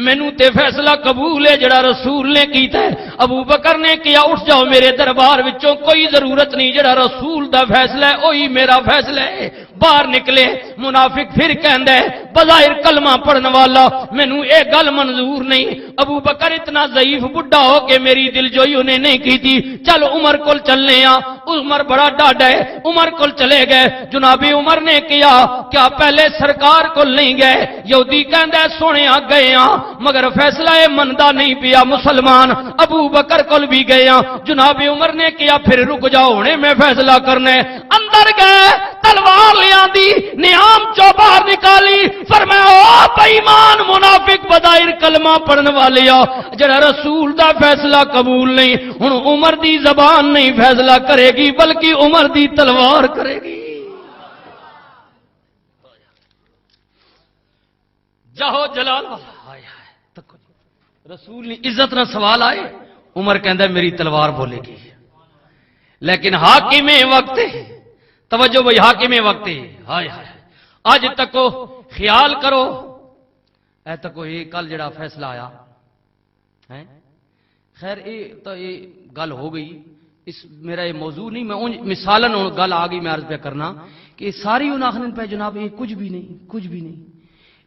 مینوں تے فیصلہ قبول ہے جڑا رسول نے کیتا ہے۔ ابو بکر نے کیا اٹھ جاؤ میرے دربار وچوں، کوئی ضرورت نہیں، جڑا رسول دا فیصلہ ہے وہی میرا فیصلہ ہے۔ باہر نکلے، منافق پھر کہندا ہے بظاہر کلمہ پڑھن والا مینوں اے گل منظور نہیں۔ ابو بکر اتنا ضعیف بڈھا ہو کے میری دل جوئی انہیں نہیں کی تھی، چل عمر کول چلنے ہاں۔ عمر بڑا ڈاڈا ہے، عمر کول چلے گئے۔ جناب عمر نے کیا پہلے سرکار کو نہیں گئے؟ یہودی کہندا ہے سونے گئے ہاں مگر فیصلہ اے مندا نہیں پیا مسلمان، ابو بکر کول بھی گئے ہاں۔ جناب عمر نے کیا پھر رک جاؤ ہونے میں فیصلہ کرنا ہے۔ اندر گئے، تلوار لے آندی، نیام چو باہر نکالی، فرمایا او بے ایمان منافق بظاہر کلمہ پڑھن والیا جڑا رسول دا فیصلہ قبول نہیں، ہن عمر دی زبان نہیں فیصلہ کرے گی بلکہ عمر دی تلوار کرے گی۔ جاؤ جلال رسول نے عزت نہ سوال آئے، عمر کہندا میری تلوار بولے گی، لیکن حاکم وقت توجہ بھائی، حاکم وقت ہائے ہائے اج تک خیال کرو اے تک یہ کل جڑا فیصلہ آیا ہے، خیر یہ تو یہ گل ہو گئی، اس میرا یہ موضوع نہیں، میں مثالن گل آ گئی، میں عرض پہ کرنا کہ ساری ان آخر پہ جناب یہ کچھ بھی نہیں، کچھ بھی نہیں،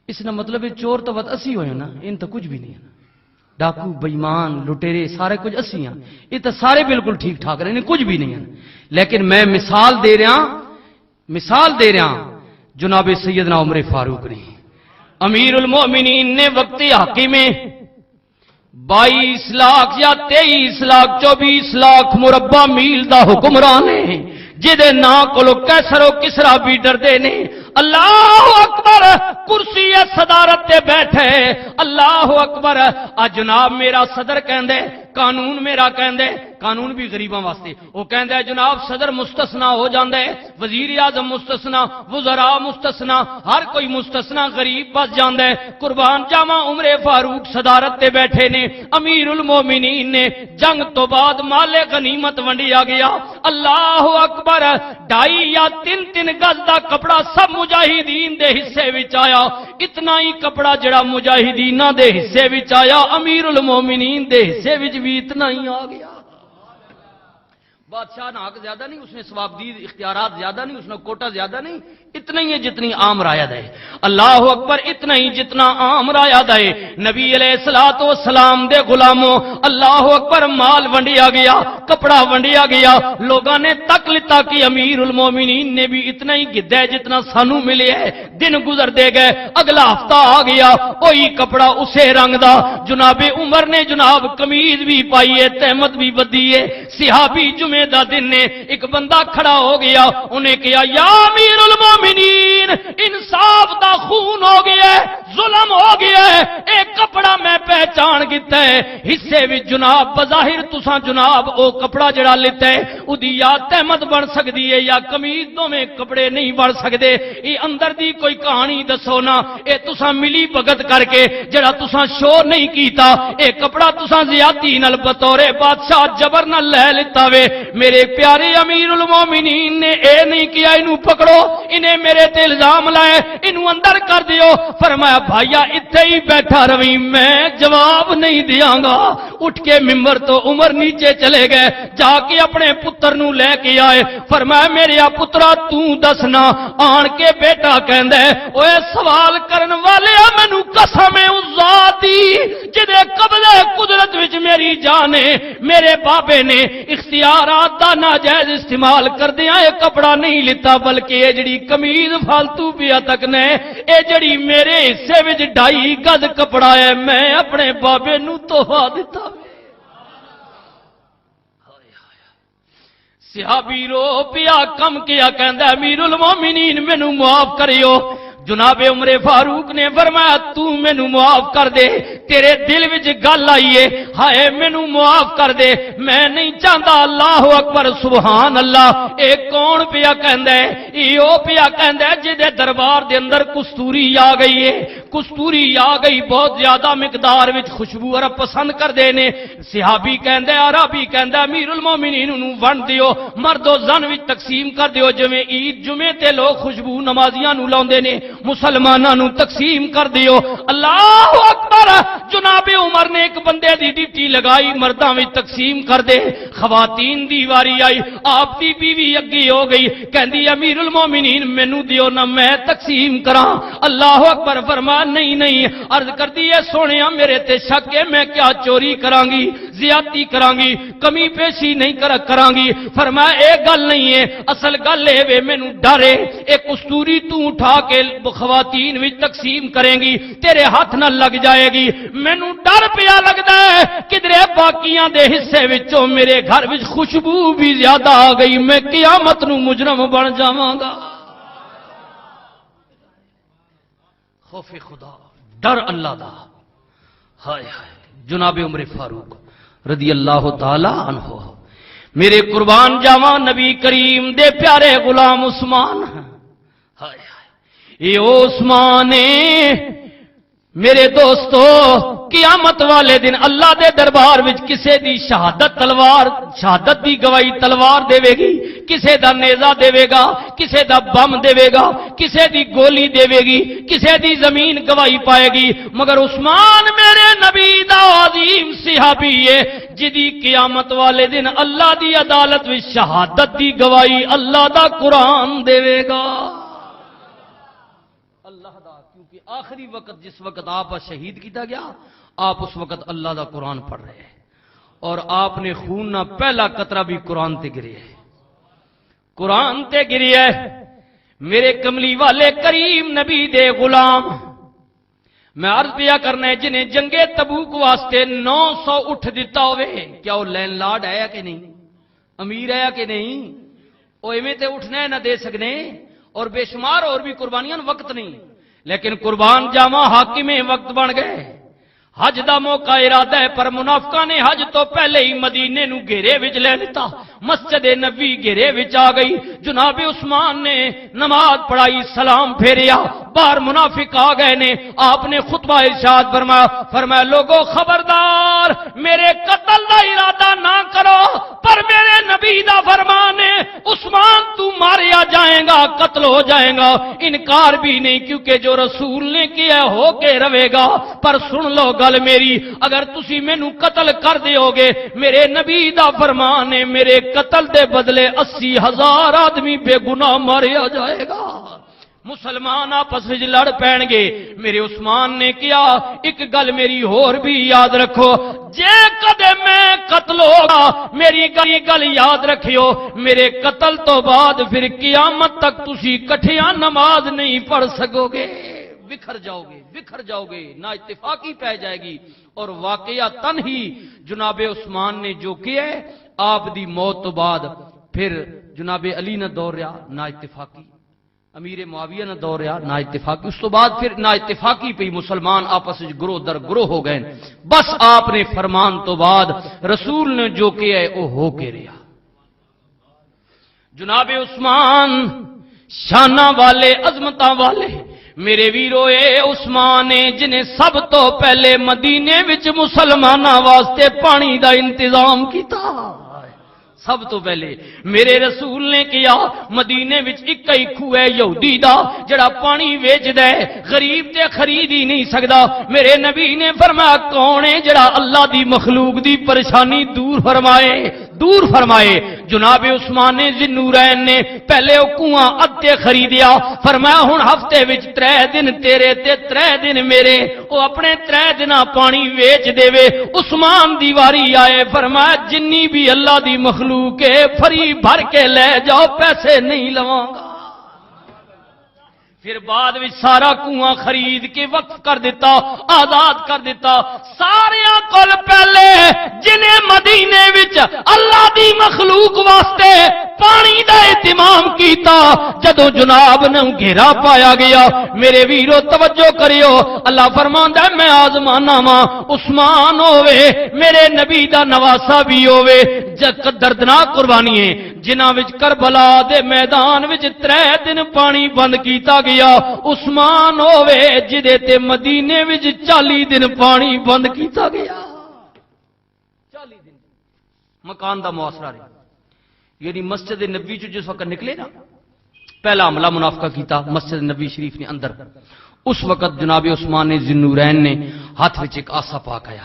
اس کا مطلب ہے چور تو بد اسی ہوئے نا، ان تو کچھ بھی نہیں ہے نا، ڈاکو بےمان لٹیرے سارے کچھ اسی ہیں، یہ تو سارے بالکل ٹھیک ٹھاک رہے، کچھ بھی نہیں ہے۔ لیکن میں مثال دے رہا جناب سیدنا عمر فاروق نے، امیر المومنین نے وقت حاکم 22 لاکھ یا 23 لاکھ 24 لاکھ مربع میل دا حکمران ہے، جدے نا کولو کیسر و کسرا بھی ڈردے نے۔ اللہ اکبر، کرسی صدارت تے بیٹھے، اللہ اکبر۔ جناب میرا صدر کہندے قانون، میرا کہندے قانون بھی غریباں واسطے، وہ کہندے جناب صدر مستثنا ہو جاندے، وزیر اعظم مستثنا، وزراء مستثنا، ہر کوئی مستثنا، غریب بس جاندے۔ قربان جاواں عمر فاروق صدارت تے بیٹھے نے، امیر المومنین نے، جنگ تو بعد مال غنیمت ونڈیا گیا، اللہ اکبر۔ 2.5 یا 3 گز دا کپڑا سب مجاہدین دے حصے وچ آیا، اتنا ہی کپڑا جڑا مجاہدیناں دے حصے وچ آیا امیر المومنین دے حصے وچ بھی اتنا ہی آ گیا۔ بادشاہ نہ حق زیادہ نہیں، اس نے ثواب دی، اختیارات زیادہ نہیں، اس نے کوٹا زیادہ نہیں، اتنا ہی ہے جتنی عام رعایت ہے۔ اللہ اکبر، اتنا ہی جتنا عام رعایت ہے۔ نبی علیہ الصلوۃ والسلام دے غلاموں، اللہ اکبر، مال ونڈیا گیا، کپڑا ونڈیا گیا، لوگاں نے تک لتا کہ امیر المومنین نے بھی اتنا ہی گدا ہے جتنا سانو ملے ہے۔ دن گزر دے گئے، اگلا ہفتہ آ گیا، وہی کپڑا اسے رنگ دا، جناب عمر نے جناب قمیض بھی پائی ہے، تہمت بھی بدی ہے۔ صحابی جمعے دا دن نے ایک بندہ کھڑا ہو گیا، انہیں کہا یا امیر المومنین، انصاف دا خون ہو گیا ہے، ظلم ہو گیا ہے، ایک کپڑا میں پہچان گتا ہے، حصے بھی جناب بظاہر تساں جناب او کپڑا جڑا لیتا ہے ادی یا تہمت بن سکتی ہے یا قمیض میں کپڑے نہیں بن سکتے، یہ اندر دی کوئی کہانی دسو نا، اے تساں ملی بھگت کر کے جڑا تساں شو نہیں کیتا، اے کپڑا تساں زیادتی نال بطور بادشاہ جبر نال لے لیتا وے۔ میرے پیارے امیر المومنین نے اے نہیں کیا انہوں پکڑو، انہیں میرے تے الزام لائے، انہوں اندر کر دیو۔ فرمایا بھائیا اتھے ہی بیٹھا روی، میں جواب نہیں دیاں گا۔ اٹھ کے ممبر تو عمر نیچے چلے گئے، جا کے اپنے پتر نو لے کے آئے، فرمایا میرے پترا تو دسنا۔ آن کے بیٹا کہندے اوے سوال کرن والے مینوں قسم اس ذات دی جدے قبضے قدرت وچ میری جان ہے، میرے بابے نے اختیارات دا ناجائز استعمال کردیاں اے کپڑا نہیں لیتا، بلکہ اے جڑی قمیض فالتو پیا تک نے، اے جڑی میرے حصے وچ 2.5 گز کپڑا ہے، میں اپنے بابے نو تحفہ دتا۔ صحابی رو پیا، کم کیا، کہندا امیر المومنین مینوں معاف کریو۔ جناب عمر فاروق نے فرمایا تو مینوں معاف کر دے، تیرے دل وچ گل آئی ہے ہائے مینوں معاف کر دے میں نہیں چاہتا اللہ اکبر سبحان اللہ اے کون پیا کہندا ہے ایو پیا کہندا ہے جدے دربار دے اندر کستوری آ گئی ہے کستوری آ گئی بہت زیادہ مقدار وچ خوشبو عرب پسند کردے نے صحابی کہندا ہے عربی کہندا امیر المومنین نوں ونڈ دیو مرد و زن وچ تقسیم کر دیو جویں عید جمعے تے لوگ خوشبو نمازیاں نوں لاوندے نے مسلماناں نوں تقسیم کر دیو اللہ اکبر جناب عمر نے ایک بندے دی ڈیوٹی لگائی مرداں وچ تقسیم کر دے خواتین دی واری آئی آپ دی بیوی اگی ہو گئی کہندی امیر المومنین مینوں دیو نہ میں تقسیم کراں اللہ اکبر فرما نہیں نہیں عرض کردی ہے سونیا میرے تے شک ہے میں کیا چوری کراں گی زیادتی کراں گی کمی پیشی نہیں کراں گی فرمایا اے گل نہیں ہے اصل گل اے وے مینوں ڈر ہے اے کستوری تو اٹھا کے خواتین وچ تقسیم کریں گی تیرے ہاتھ نہ لگ جائے گی مینوں ڈر پیا لگدا ہے کدھرے باقیاں دے حصے وچوں میرے گھر وچ خوشبو بھی زیادہ آ گئی میں قیامت نو مجرم بن جاواں گا خوف خدا ڈر اللہ دا ہائے ہائے جناب عمر فاروق رضی اللہ تعالی عنہ میرے قربان جاواں نبی کریم دے پیارے غلام عثمان ہائے ہائے اے عثمان میرے دوستو قیامت والے دن اللہ دے دربار وچ کسے دی شہادت دی گواہی تلوار دے گی کسے دا نیزہ دے گا کسے دا بم دے گا کسے دی گولی دے گی کسے دی زمین گواہی پائے گی مگر عثمان میرے نبی دا عظیم صحابی ہے جدی قیامت والے دن اللہ دی عدالت وچ شہادت دی گواہی اللہ دا قرآن دے گا اللہ دا کیونکہ آخری وقت جس وقت آپ شہید کیتا گیا آپ اس وقت اللہ دا قرآن پڑھ رہے ہیں اور آپ نے خون نہ پہلا قطرہ بھی قرآن تے گری ہے قرآن تے گری ہے میرے کملی والے کریم نبی دے غلام میں عرض پیا کرنا ہے جنہیں جنگے تبوک واسطے 900 اٹھ دیتا ہوئے کیا وہ لینڈ لارڈ ہے کہ نہیں امیر ہے کہ نہیں وہ ایویں تے اٹھنا ہے نہ دے سکنے اور بے شمار اور بھی قربانیاں وقت نہیں لیکن قربان جاواں حاکم وقت بن گئے حج دا موقع ارادہ ہے پر منافقاں نے حج تو پہلے ہی مدینے نو گھیرے وچ لے لیتا مسجد نبی گھیرے وچ آ گئی جناب عثمان نے نماز پڑھائی سلام پھیریا باہر منافق آ گئے نے آپ نے خطبہ ارشاد فرمایا لوگوں خبردار میرے قتل دا ارادہ نہ کرو پر میرے نبی دا فرمان ہے عثمان تو ماریا جائے گا قتل ہو جائے گا انکار بھی نہیں کیونکہ جو رسول نے کیا ہو کے رہے گا پر سن لو گل میری اگر تسی مینوں قتل کر دیو گے میرے نبی دا فرمان ہے میرے قتل دے بدلے 80,000 آدمی بے گناہ ماریا جائے گا مسلمان آپس وچ لڑ پین گے میرے عثمان نے کیا ایک گل میری اور بھی یاد رکھو جے کدے میں قتل ہوگا میری گل یاد رکھیو میرے قتل تو بعد پھر قیامت تک تسی کٹھیاں نماز نہیں پڑھ سکو گے بکھر جاؤ گے نا اتفاقی پہ جائے گی اور واقعہ تن ہی جناب عثمان نے جو کیا ہے آپ دی موت تو بعد پھر جناب علی نہ دور رہا نا اتفاقی امیر معاویہ نہ دور رہا نا اتفاقی اس تو بعد پھر نا اتفاقی پہ مسلمان آپس میں گروہ در گروہ ہو گئے بس آپ نے فرمان تو بعد رسول نے جو کیا ہے وہ ہو کے رہا جناب عثمان شانہ والے عظمتاں والے میرے ویرو اے عثمان جنہیں سب تو پہلے مدینے وچ مسلماناں واسطے پانی دا انتظام کیتا سب تو پہلے میرے رسول نے کیا مدینے وچ ایک ہی کھو ہے یہودی دا جڑا پانی ویچدا ہے غریب تے خرید ہی نہیں سکدا میرے نبی نے فرمایا کون ہے جڑا اللہ دی مخلوق دی پریشانی دور فرمائے جناب عثمان ذوالنورین نے پہلے او کنواں ادھے خریدیا فرمایا ہن ہفتے وچ 3 دن تیرے تے 3 دن میرے او اپنے 3 دناں پانی ویچ دیوے عثمان دی واری آئے فرمایا جنی بھی اللہ دی مخلوق ہے فری بھر کے لے جاؤ پیسے نہیں لواں گا پھر بعد میں سارا کنواں خرید کے وقف کر دیتا آزاد کر دیتا سارے کول پہلے جنہیں مدینے وچ اللہ دی مخلوق واسطے پانی دا اہتمام کیتا جدوں جناب نے گھیرا پایا گیا میرے ویرو توجہ کریو اللہ فرماندا ہے میں آزمانا وا عثمان ہوے میرے نبی دا نواسا بھی ہوے دردناک قربانی ہے جنہاں وچ کربلا دے میدان وچ 3 دن پانی بند کیتا گیا عثمان ہوے جدے تے مدینے وچ 40 دن پانی بند کیتا گیا 40 دن مکان دا محاصرہ رہا یعنی مسجد نبی جو جس وقت نکلے نا پہلا حملہ منافقہ کیتا مسجد نبی شریف نے اندر اس وقت جناب عثمان نے ذوالنورین نے ہاتھ وچ ایک آسا پا کے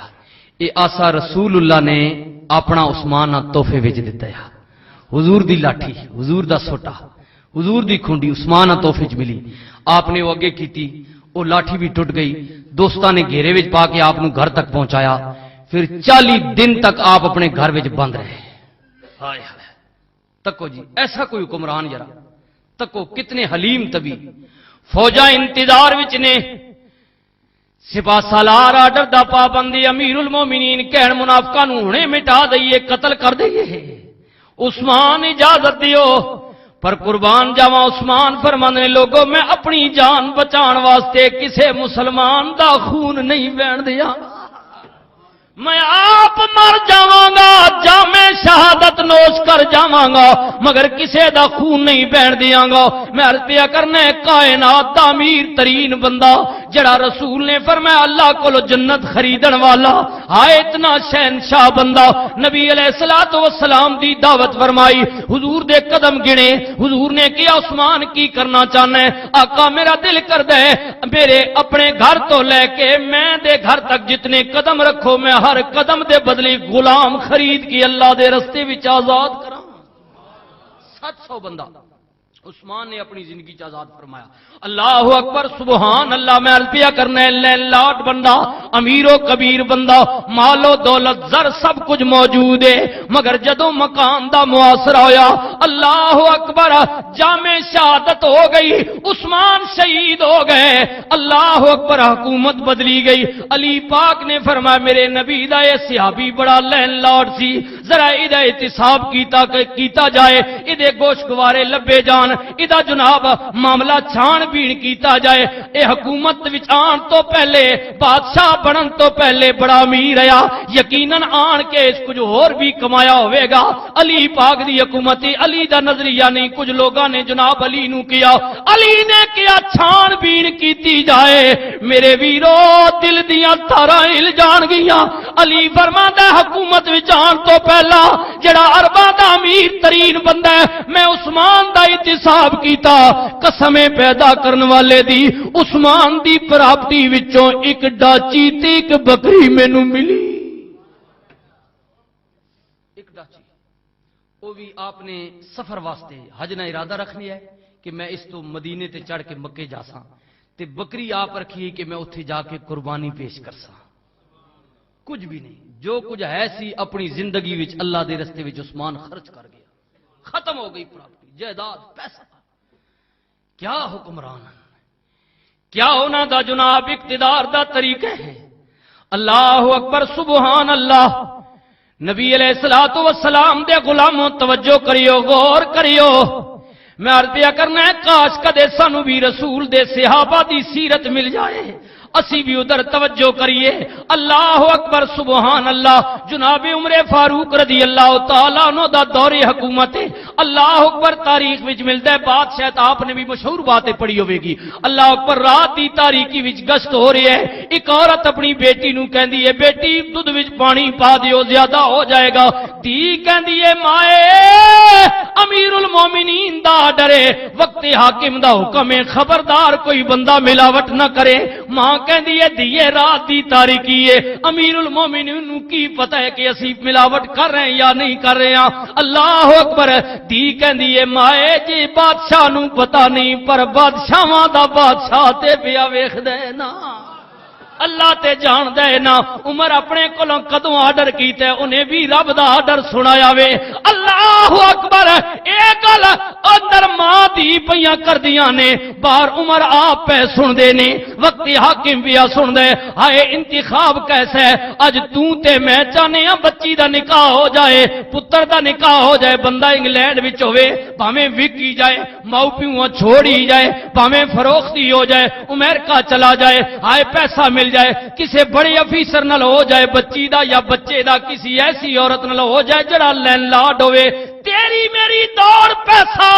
یہ آسا رسول اللہ نے اپنا عثمان تحفے وچ دتا ہے حضور دی لاٹھی حضور دا سوٹا حضور دی کھنڈی عثمان تحفے وچ ملی آپ نے وہ اگے کیتی وہ لاٹھی بھی ٹوٹ گئی دوستاں نے گھیرے وچ پا کے آپ نو گھر تک پہنچایا پھر 40 دن تک آپ اپنے گھر وچ بند رہے ہائے ہائے تکو جی ایسا کوئی حکمران یار تکو کتنے حلیم طبی فوجاں انتظار وچ نے سپاہ سالار آرڈر دا پابندی امیر المومنین کہن منافقاں نوں ہنے مٹا دئیے قتل کر دئیے عثمان اجازت دیو پر قربان جاواں عثمان فرمانے لوگوں میں اپنی جان بچان واسطے کسے مسلمان دا خون نہیں بہن دیا میں آپ مر جاواں گا جامع شہادت نوش کر جاواں گا مگر کسے دا خون نہیں بہن دیاں گا میں عرض پیا کرنا ہے کائنات دا امیر ترین بندہ جڑا رسول نے فرمایا اللہ کو جنت خریدن والا ہائے اتنا شہنشاہ بندہ نبی علیہ الصلوۃ والسلام دی دعوت فرمائی حضور دے قدم گنے حضور نے کیا عثمان کی کرنا چاہنا ہے آقا میرا دل کردا ہے میرے اپنے گھر تو لے کے میں دے گھر تک جتنے قدم رکھو میں ہر قدم دے بدلی غلام خرید کی اللہ دے رستے وچ آزاد کراں 700 بندہ عثمان نے اپنی زندگی چ آزاد فرمایا اللہ اکبر سبحان اللہ میں الفیا کرنا ہے لاٹ بندہ امیر و کبیر بندہ مال و دولت زر سب کچھ موجود ہے مگر جدوں مقام دا محاصرہ ہویا اللہ اکبر جامع شہادت ہو گئی عثمان شہید ہو گئے اللہ اکبر حکومت بدلی گئی علی پاک نے فرمایا میرے نبی دا یہ صحابی بڑا لین لاٹ سی ذرا ادھا احتساب کیتا جائے ادھے گوشت گوارے لبے جان ادا جناب معاملہ چھان بین کیتا جائے اے حکومت وچ آن تو پہلے بادشاہ بنن تو پہلے بڑا امیر رہا یقیناً آن کے اس کچھ اور بھی کمایا ہوئے گا علی پاک دی حکومت علی دا نظریہ نہیں کچھ لوگاں نے جناب علی نو کیا علی نے کیا چھان بین کیتی جائے میرے ویرو دل دیاں تاراں ہل جان گیاں علی فرماندا حکومت وچ آن تو پہلا جڑا عرباں دا امیر ترین بندہ ہے میں عثمان دا حساب کیتا قسم پیدا کرنے والے دی عثمان دی پراپرٹی وچوں ایک ڈاچی تے ایک بکری مینوں ملی ایک ڈاچی وہ بھی آپ نے سفر واسطے حج نہ ارادہ رکھنی ہے کہ میں اس تو مدینے تے چڑھ کے مکے جا ساں تے بکری آپ رکھی کہ میں اتھے جا کے قربانی پیش کر ساں کچھ بھی نہیں جو کچھ ہے سی اپنی زندگی وچ اللہ دے رستے وچ عثمان خرچ کر گیا ختم ہو گئی پراپرٹی جائیداد پیسہ کیا حکمران کیا ہونا دا جناب اقتدار دا طریقہ ہے اللہ اکبر سبحان اللہ نبی علیہ الصلوۃ والسلام دے غلاموں توجہ کریو غور کریو میں عرض کرنا ہے کاش کدے سانو بھی رسول دے صحابہ دی سیرت مل جائے اسی بھی ادھر توجہ کریے اللہ اکبر سبحان اللہ جناب عمر فاروق رضی اللہ تعالیٰ عنہ دا دور حکومت ہے اللہ اکبر تاریخ وچ ملتا ہے بات شاید آپ نے بھی مشہور باتیں پڑھی ہوئے گی اللہ اکبر رات دی تاریکی وچ گشت ہو رہی ہے ایک عورت اپنی بیٹی نو کہندی ہے بیٹی دودھ وچ پانی پا دیو زیادہ ہو جائے گا دی کہندی ہے مائے امیر المومنین دا ڈرے وقت حاکم دا حکم ہے خبردار کوئی بندہ ملاوٹ نہ کرے ماں کہندی ہے دیے رات دی تاریکی ہے امیر المومنین نو کی پتہ ہے کہ اسی ملاوٹ کر رہے ہیں یا نہیں کر رہے ہیں اللہ اکبر دی کہندی ہے مائے جی بادشاہ نو پتہ نہیں پر بادشاہاں دا بادشاہ تے پیا ویکھدا ہے نا اللہ تے جان دے نا عمر اپنے کولوں کدوں آرڈر کیتا ہے انہیں بھی رب دا آرڈر سنایا وے اللہ اکبر اے گل اندر ماں دی پیاں کردیاں نے باہر عمر آپ پہ سن دے نے وقت حاکم پیا سن دے ہائے انتخاب کیسا ہے اج تو تے میں چاہنے ہاں بچی دا نکاح ہو جائے پتر دا نکاح ہو جائے بندہ انگلینڈ وچ ہوے بھاویں وکی جائے ماؤ پیو چھوڑی جائے بھاویں فروختی ہو جائے امریکہ چلا جائے ہائے پیسہ مل جائے کسے بڑے افیسر نال ہو جائے بچی دا یا بچے دا کسی ایسی عورت نال ہو جائے جڑا لین لاڈ ہوئے تیری میری دوڑ پیسہ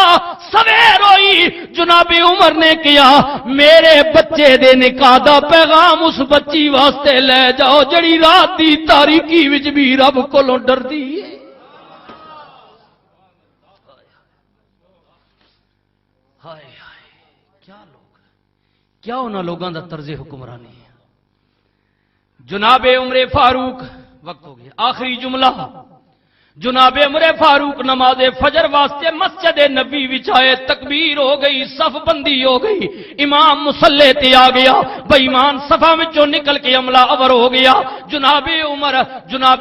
سویر ہوئی جناب عمر نے کیا میرے بچے دے نکاح دا پیغام اس بچی واسطے لے جاؤ جڑی رات دی تاریکی وچ بھی رب کولوں ڈردی ہے ہائے ہائے کیا لوگ کیا انہاں لوگاں دا طرز حکمرانی ہے جناب عمر فاروق وقت ہو گیا آخری جملہ جناب عمر فاروق نماز فجر واسطے مسجد نبی وچ آئے تکبیر ہو گئی صف بندی ہو گئی امام مصلی تے آ گیا بے ایمان صفا وچوں نکل کے عملہ اور ہو گیا جناب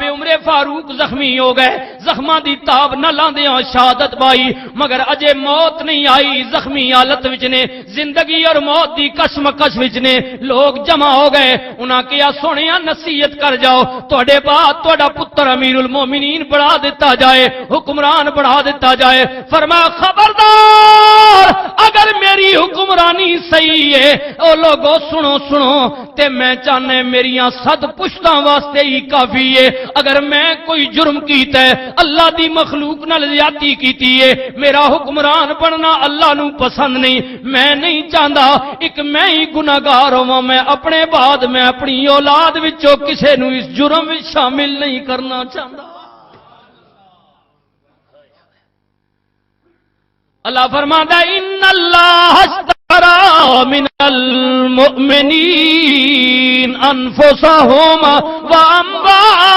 عمر فاروق زخمی ہو گئے زخماں دی تاب نہ لاندیاں شہادت پائی مگر اجے موت نہیں آئی زخمی حالت وچ نے زندگی اور موت دی کشمکش وچ نے لوگ جمع ہو گئے انہاں کیا سونیا نصیحت کر جاؤ تواڈے بعد تواڈا پتر امیر المومنین بڑھا دیتا جائے حکمران بڑھا دیتا جائے فرمایا خبردار اگر میری حکمرانی صحیح ہے او لوگو سنو تے میں چاہنے میریاں 100 پشتاں واسطے ہی کافی ہے اگر میں کوئی جرم کیتا ہے اللہ دی مخلوق نال زیادتی کیتی ہے میرا حکمران بننا اللہ نو پسند نہیں میں نہیں چاہتا ایک میں ہی گناہگار ہوں میں اپنے بعد میں اپنی اولاد وچوں کسے نو اس جرم وچ شامل نہیں کرنا چاہتا اللہ فرماتا ہے ان اللہ اشترى من المؤمنین انفسهم واموالهم